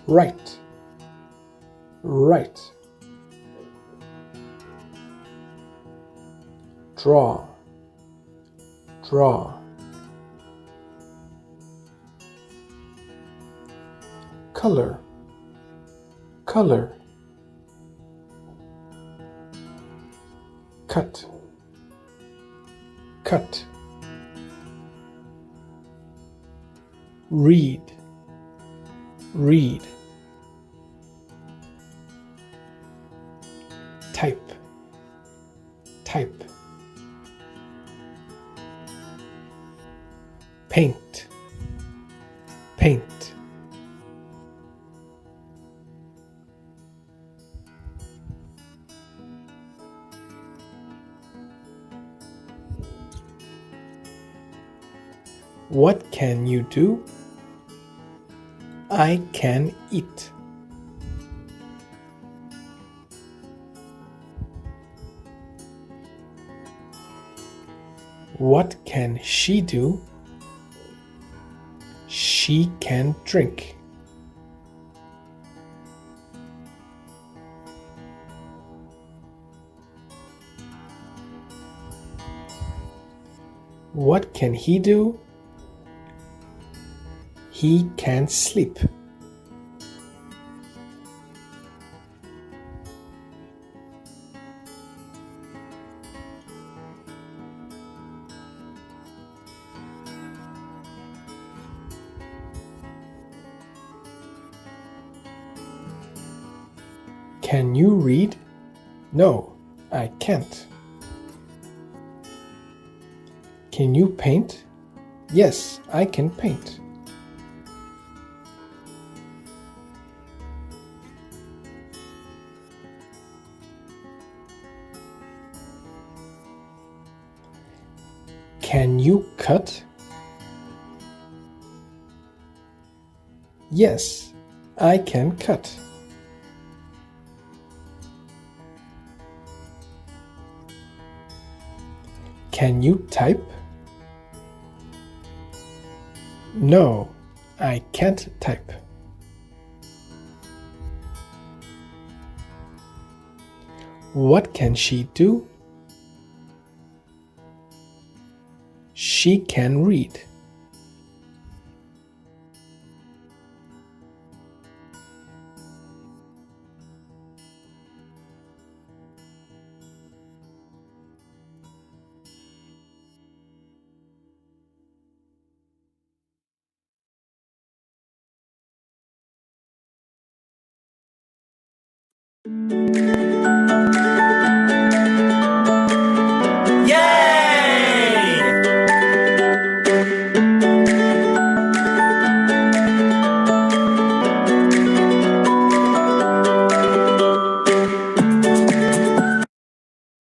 Write, write. Draw, draw. Color, color. Cut, cut. Read, read. Type, type. Paint, paint. What can you do? I can eat. What can she do? She can drink. What can he do? He can sleep. Can you read? No, I can't. Can you paint? Yes, I can paint. Can you cut? Yes, I can cut. Can you type? No, I can't type. What can she do? She can read.